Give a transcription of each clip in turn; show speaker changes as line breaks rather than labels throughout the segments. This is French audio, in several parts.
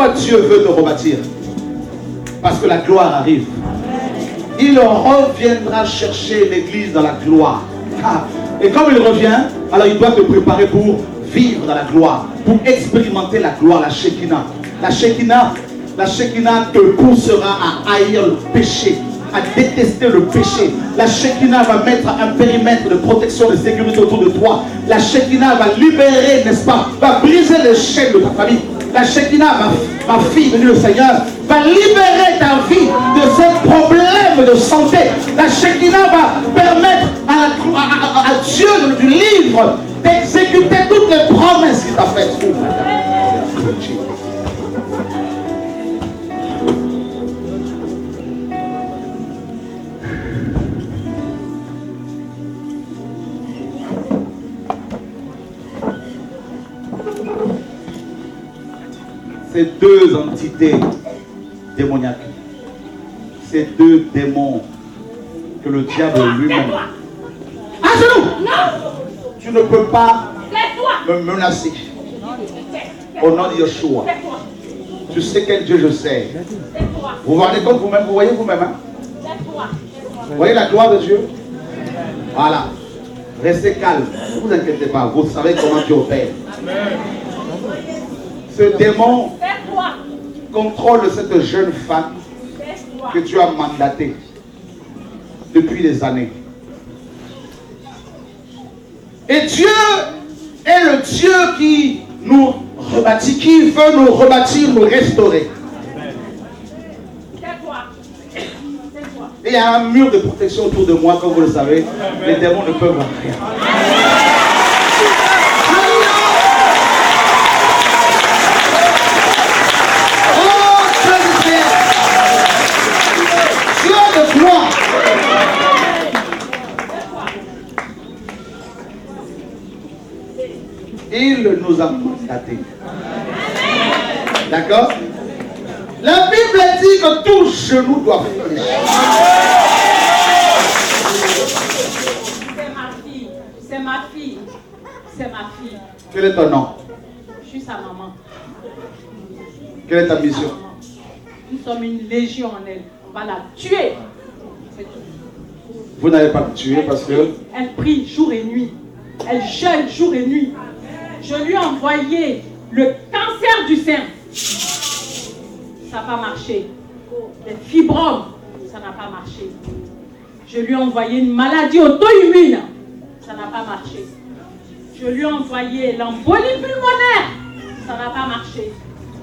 pourquoi Dieu veut te rebâtir? Parce que la gloire arrive. Il reviendra chercher l'église dans la gloire. Et comme il revient, alors il doit te préparer pour vivre dans la gloire, pour expérimenter la gloire, la Shekinah. La Shekinah te poussera à haïr le péché, à détester le péché. La Shekinah va mettre un périmètre de protection, de sécurité autour de toi. La Shekinah va libérer, n'est-ce pas, va briser les chaînes de ta famille. La Shekinah, ma fille, venue le Seigneur, va libérer ta vie de ces problèmes de santé. La Shekinah va permettre à Dieu du livre d'exécuter toutes les promesses qu'il t'a faites. Ces deux entités démoniaques, ces deux démons que le diable lui-même. À genoux! Tu ne peux pas me menacer. Au nom de Yeshua. Tu sais quel Dieu je sais. Vous vous rendez compte vous-même, vous voyez vous-même, hein? Vous voyez la gloire de Dieu? Voilà. Restez calme. Ne vous inquiétez pas. Vous savez comment Dieu opère. Ce démon contrôle cette jeune femme que tu as mandatée depuis des années. Et Dieu est le Dieu qui nous rebâtit, qui veut nous rebâtir, nous restaurer. Et il y a un mur de protection autour de moi, comme vous le savez. Les démons ne peuvent rien. Il nous a mandatés. D'accord? La Bible dit que tout genou doit fléchir.
C'est ma fille. C'est ma fille. C'est ma fille.
Quel est ton nom?
Je suis sa maman.
Quelle est ta mission?
Nous sommes une légion en elle. On va la tuer. C'est tout.
Vous n'allez pas me tuer parce que...
Elle prie jour et nuit. Elle jeûne jour et nuit. Je lui ai envoyé le cancer du sein. Ça n'a pas marché. Les fibromes, ça n'a pas marché. Je lui ai envoyé une maladie auto-immune. Ça n'a pas marché. Je lui ai envoyé l'embolie pulmonaire. Ça n'a pas marché.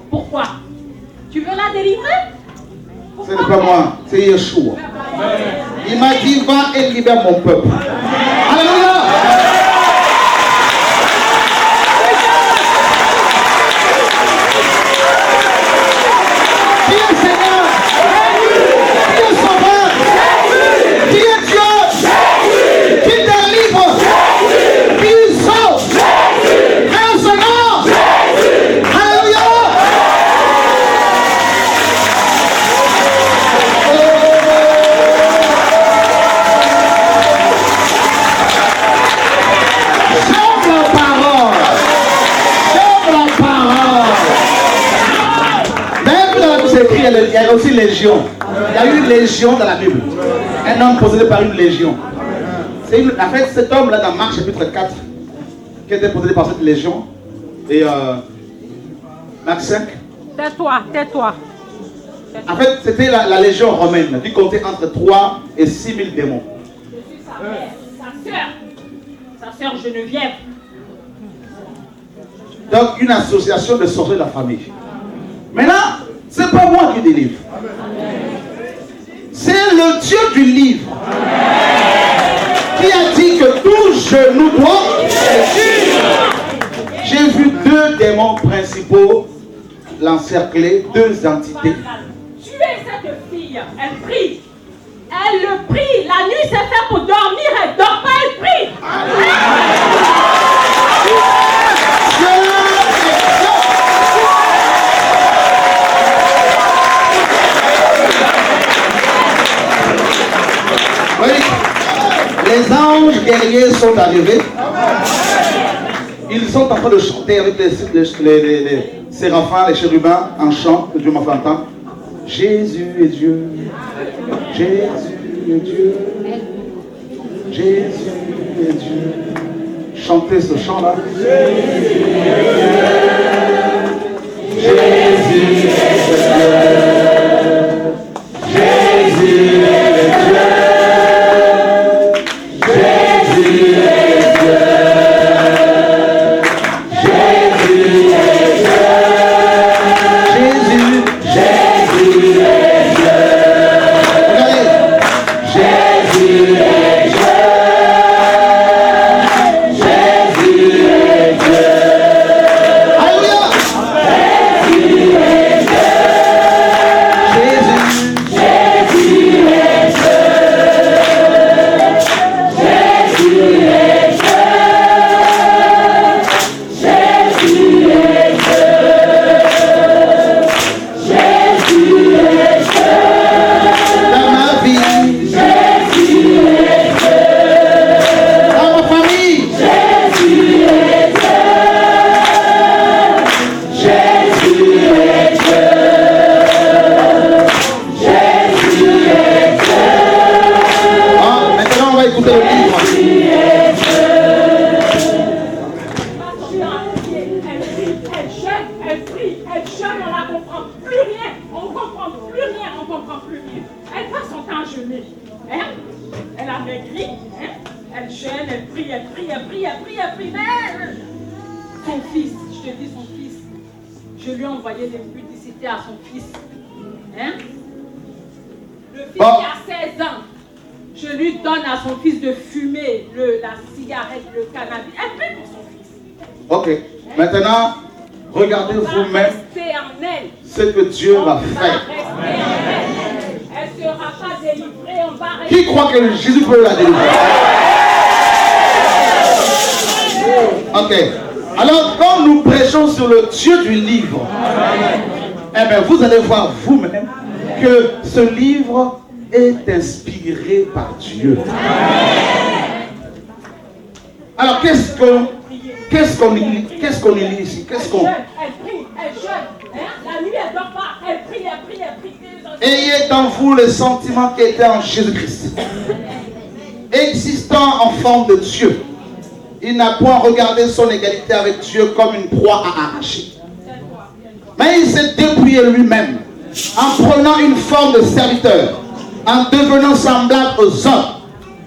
Pourquoi? Tu veux la délivrer?
Ce n'est pas moi, c'est Yeshua. Il m'a dit, va et libère mon peuple. Alléluia! Il y a aussi légion. Il y a eu une légion dans la Bible. Un homme possédé par une légion. En fait, cet homme-là, dans Marc chapitre 4, qui était possédé par cette légion, et Marc 5.
Tais-toi, tais-toi.
En fait, c'était la légion romaine, qui comptait entre 3 et 6 000 démons.
Je suis sa mère, sa sœur Geneviève.
Donc, une association de sorciers de la famille. Maintenant, c'est pas moi qui délivre. C'est le Dieu du livre qui a dit que tout genou doit. J'ai vu deux démons principaux l'encercler, deux entités.
Tuez cette fille, elle prie. Elle le prie. La nuit c'est fait pour dormir, elle ne dort pas, elle prie.
Oui, les anges guerriers sont arrivés. Ils sont en train de chanter avec séraphins, les chérubins, un chant que Dieu m'a fait entendre. Jésus est Dieu. Jésus est Dieu. Jésus est Dieu. Chantez ce chant-là. Jésus est Dieu. Jésus est Dieu. Jésus est Dieu. Jésus est Dieu. Jésus, Jésus est Dieu. Regardez. Jésus est Dieu. Jésus est Dieu. Alléluia. Jésus est Dieu. Jésus, Jésus est Dieu. Jésus est Dieu. Jésus est Dieu. Jésus est Dieu. Dans ma vie, Jésus est Dieu. Dans ma famille, Jésus est Dieu. Jésus est Dieu. Jésus est Dieu. Ah, maintenant on va écouter le livre.
Elle jeûne, elle prie, elle jeûne, on ne comprend plus rien. On ne comprend plus rien, on ne comprend plus rien. Elle passe son temps à jeûner. Hein? Elle a maigri. Hein? Elle jeûne, elle prie, elle prie, elle prie, elle prie, elle prie. Mais son fils, je te dis son fils, je lui ai envoyé des publicités à son fils. Hein? Le fils qui a 16 ans, je lui donne à son fils de fumer la cigarette, le cannabis. Elle prie pour son fils.
Ok. Maintenant, regardez vous-même ce que Dieu va faire.
Elle ne sera pas délivrée, on va
Qui croit que Jésus peut la délivrer? Ok. Alors, quand nous prêchons sur le Dieu du livre, eh bien, vous allez voir vous-même que ce livre est inspiré par Dieu. Alors, qu'est-ce qu'on lit ici? Qu'est-ce qu'on...
Elle prie, elle jeûne. Hein? La nuit, elle ne dort pas. Elle prie, elle prie, elle prie.
Ayez dans vous le sentiment qui était en Jésus-Christ. Existant en forme de Dieu, il n'a point regardé son égalité avec Dieu comme une proie à arracher. Mais il s'est dépouillé lui-même en prenant une forme de serviteur, en devenant semblable aux hommes.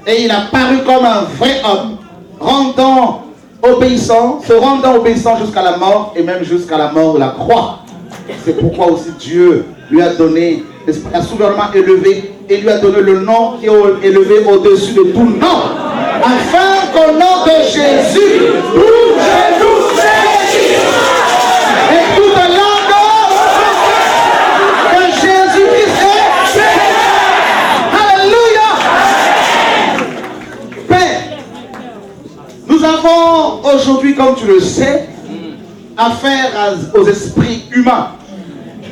Et il a paru comme un vrai homme, se rendant obéissant jusqu'à la mort et même jusqu'à la mort de la croix. C'est pourquoi aussi Dieu lui a donné, a souverainement élevé et lui a donné le nom qui est élevé au-dessus de tout nom. Afin qu'au nom de Jésus, tout genou fléchisse et toute langue que Jésus-Christ est Seigneur. Alléluia. Père, nous avons aujourd'hui, comme tu le sais, affaire aux esprits humains,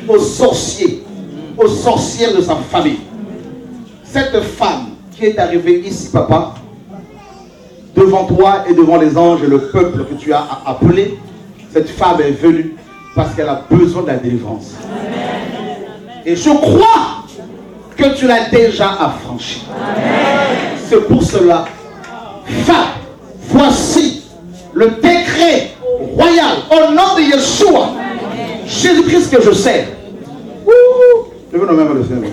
aux sorciers, aux sorcières de sa famille. Cette femme qui est arrivée ici, papa, devant toi et devant les anges et le peuple que tu as appelé, cette femme est venue parce qu'elle a besoin de la délivrance. Et je crois que tu l'as déjà affranchie. C'est pour cela, femme, voici le décret royal au nom de Yeshua, Jésus-Christ que je sers. Je veux nommer le Seigneur.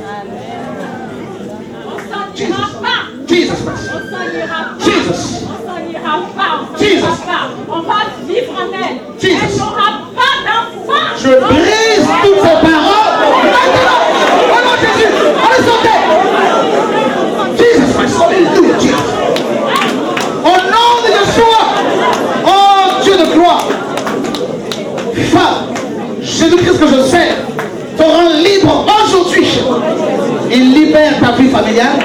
Jesus. Jesus. Jesus. Jesus.
On va vivre en elle.
Jesus.
Elle n'aura pas d'enfant.
Je brise toutes ces paroles. Maintenant, au nom de Jésus, allez sauter. Jesus. Alléluia. Jesus. Au nom de Yeshua, oh Dieu de gloire, femme, Jésus-Christ que je sers, te rend libre aujourd'hui. Il libère ta vie familiale,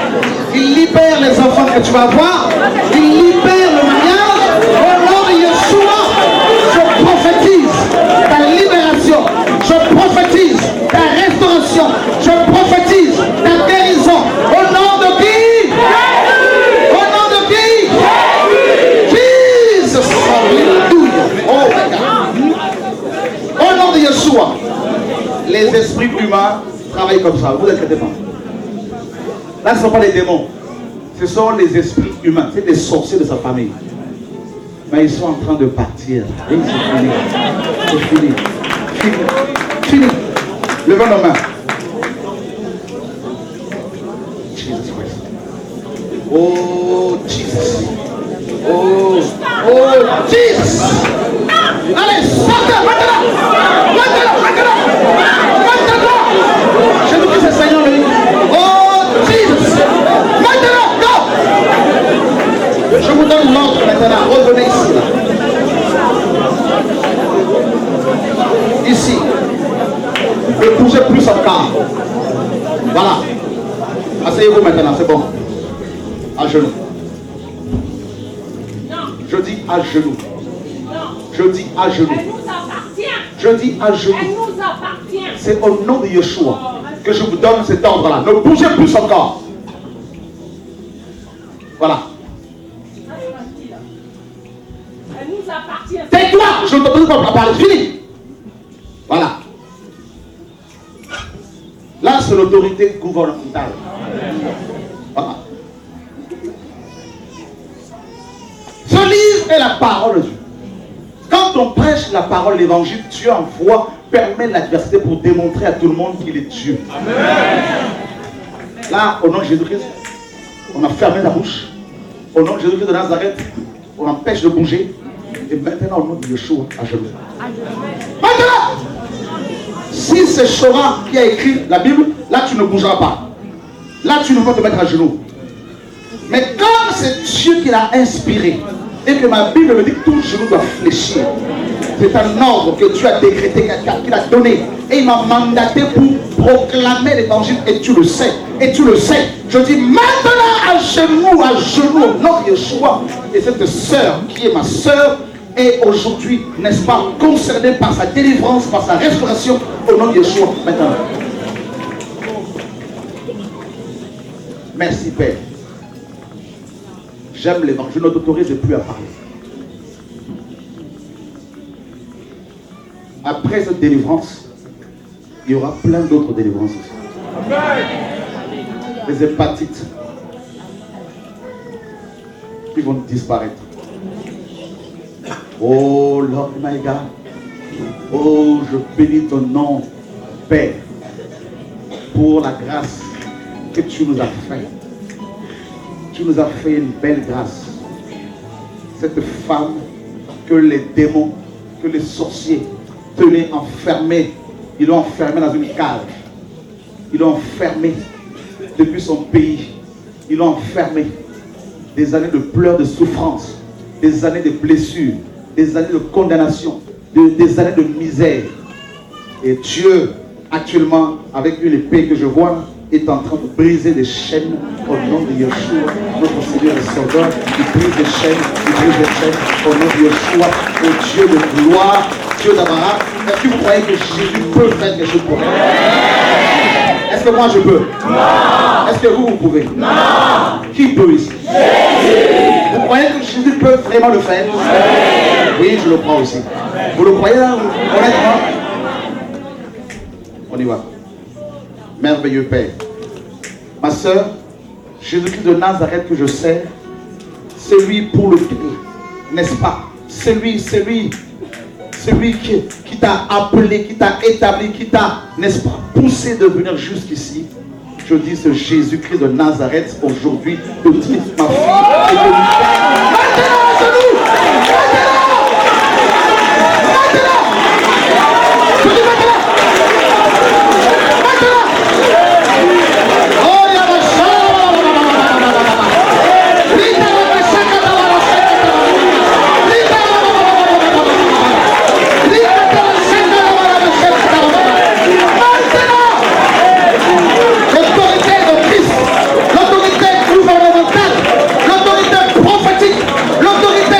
il libère les enfants que tu vas avoir, il libère le mariage. Au nom de Yeshua, je prophétise ta libération, je prophétise ta restauration, je prophétise ta guérison. Au nom de qui? Au nom de qui? Jesus. Alléluia. Oh my God. Au nom de Yeshua. Yeshua. Les esprits humains travaillent comme ça, vous inquiétez pas. Là, ce ne sont pas les démons. Ce sont les esprits humains. C'est des sorciers de sa famille. Mais ils sont en train de partir. Et c'est fini. C'est fini. Fini. Fini. Levons nos mains. Jesus Christ. Oh, Jesus. Oh, oh, Jesus. Allez, sortez, maintenant. Maintenant, maintenant. Maintenant. Je vous dis, c'est Seigneur. Oh, Jesus. Maintenant, non. Je vous donne l'ordre maintenant. Revenez ici. Là. Ici. Ne bougez plus encore. Voilà. Asseyez-vous maintenant, c'est bon. À genoux. Je dis à genoux. Je dis à genoux.
Elle nous appartient.
Je dis à genoux.
Elle nous appartient.
C'est au nom de Yeshua que je vous donne cet ordre-là. Ne bougez plus encore. Voilà.
Elle nous appartient.
Tais-toi, je ne te pose pas parler. Fini. Voilà. Là, c'est l'autorité gouvernementale. Voilà. Ce livre est la parole de Dieu. Quand on prêche la parole, l'évangile, Dieu envoie, permet l'adversité pour démontrer à tout le monde qu'il est Dieu. Amen. Là, au nom de Jésus-Christ, on a fermé la bouche. Au nom de Jésus-Christ de Nazareth, on empêche de bouger. Et maintenant, au nom de Yeshua, à genoux. Maintenant, si c'est Shora qui a écrit la Bible, là tu ne bougeras pas. Là tu ne peux pas te mettre à genoux. Mais comme c'est Dieu qui l'a inspiré, et que ma Bible me dit que tout genou doit fléchir, c'est un ordre que Dieu a décrété, qu'il a donné. Et il m'a mandaté pour proclamer l'évangile. Et tu le sais. Et tu le sais. Je dis maintenant à genoux, au nom de Yeshua. Et cette sœur qui est ma sœur est aujourd'hui, n'est-ce pas, concernée par sa délivrance, par sa restauration, au nom de Yeshua. Maintenant. Merci Père. J'aime l'évangile. Je ne t'autorise plus à parler. Après cette délivrance, il y aura plein d'autres délivrances aussi. Les hépatites qui vont disparaître. Oh Lord my God. Oh, je bénis ton nom, Père, pour la grâce que tu nous as fait. Tu nous as fait une belle grâce. Cette femme que les démons, que les sorciers tenaient enfermée, ils l'ont enfermée dans une cage. Ils l'ont enfermée depuis son pays. Ils l'ont enfermée. Des années de pleurs, de souffrance, des années de blessures, des années de condamnation, des années de misère. Et Dieu, actuellement, avec une épée que je vois, est en train de briser des chaînes au nom de Yeshua, notre Seigneur et Sauveur. Il brise des chaînes, au nom de Yeshua, au Dieu de gloire, Dieu d'Abraham. Est-ce que vous croyez que Jésus peut faire quelque chose pour elle? Est-ce que moi je peux? Non. Est-ce que vous pouvez? Non. Qui peut ici? Jésus. Vous croyez que Jésus peut vraiment le faire? Oui, je le crois aussi. Vous le croyez là, honnêtement? On y va. Merveilleux Père. Ma soeur, Jésus-Christ de Nazareth que je sers, c'est lui pour lequel, n'est-ce pas? C'est lui qui t'a appelé, qui t'a établi, qui t'a, n'est-ce pas, poussé de venir jusqu'ici. Je dis ce Jésus-Christ de Nazareth aujourd'hui, de dire ma fille et de lui faire maintenant à genoux. L'autorité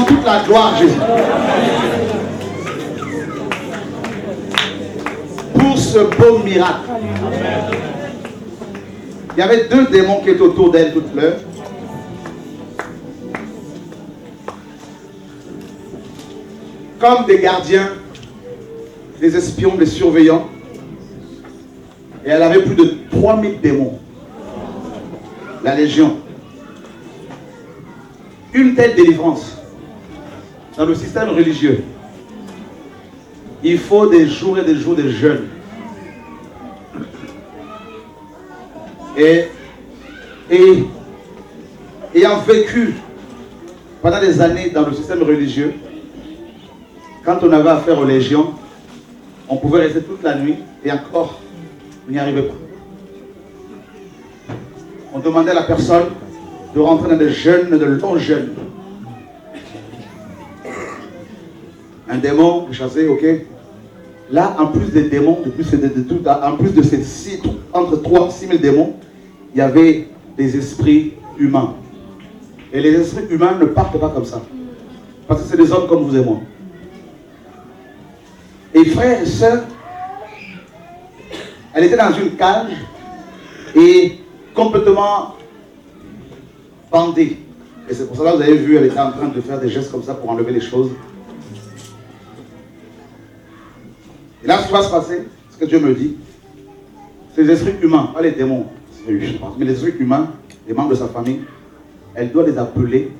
toute la gloire, Jésus. Pour ce beau miracle. Il y avait 2 démons qui étaient autour d'elle toute l'heure. Comme des gardiens, des espions, des surveillants. Et elle avait plus de 3000 démons. La Légion. Une telle délivrance. Dans le système religieux, il faut des jours et des jours de jeûne. Et ayant vécu pendant des années dans le système religieux, quand on avait affaire aux légions, on pouvait rester toute la nuit et encore, on n'y arrivait pas. On demandait à la personne de rentrer dans des jeûnes, de longs jeûnes. Un démon chassé, ok. Là, en plus des démons, en plus de ces entre 3 et 6 000 démons, il y avait des esprits humains. Et les esprits humains ne partent pas comme ça. Parce que c'est des hommes comme vous et moi. Et frères et sœurs, elle était dans une cage et complètement bandée. Et c'est pour ça que vous avez vu, elle était en train de faire des gestes comme ça pour enlever les choses. Et là, ce qui va se passer, ce que Dieu me dit, c'est les esprits humains, pas les démons, mais les esprits humains, les membres de sa famille, elle doit les appeler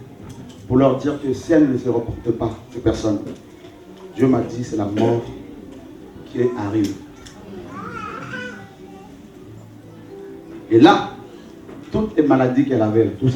pour leur dire que si elle ne se reporte pas, ces personnes, Dieu m'a dit c'est la mort qui arrive. Et là, toutes les maladies qu'elle avait, tout ça.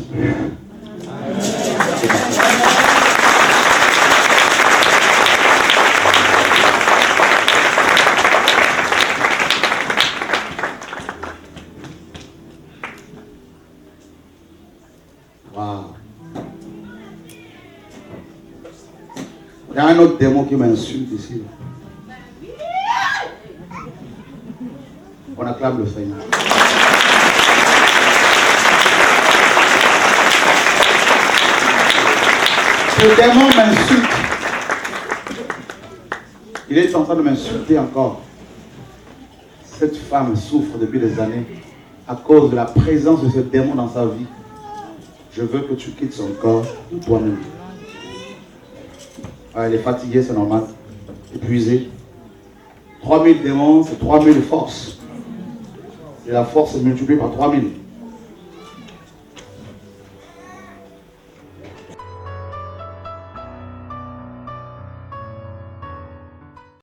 Il y a un autre démon qui m'insulte ici. On acclame le Seigneur. Ce démon m'insulte. Il est en train de m'insulter encore. Cette femme souffre depuis des années à cause de la présence de ce démon dans sa vie. Je veux que tu quittes son corps de toi-même. Elle est fatiguée, c'est normal. Épuisée. 3000 démons, c'est 3000 forces. Et la force est multipliée par 3000.